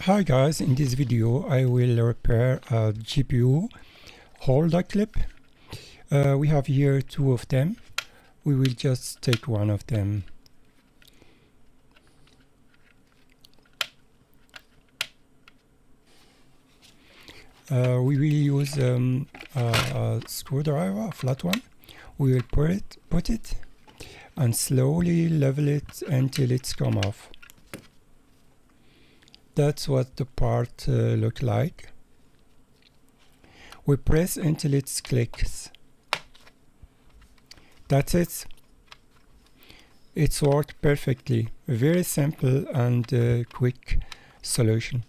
Hi guys, in this video I will repair a GPU holder clip. We have here two of them. We will just take one of them. We will use a screwdriver, a flat one. We will put it and slowly level it until it's come off. That's what the part look like. We press until it clicks. That's it. It's worked perfectly. A very simple and quick solution.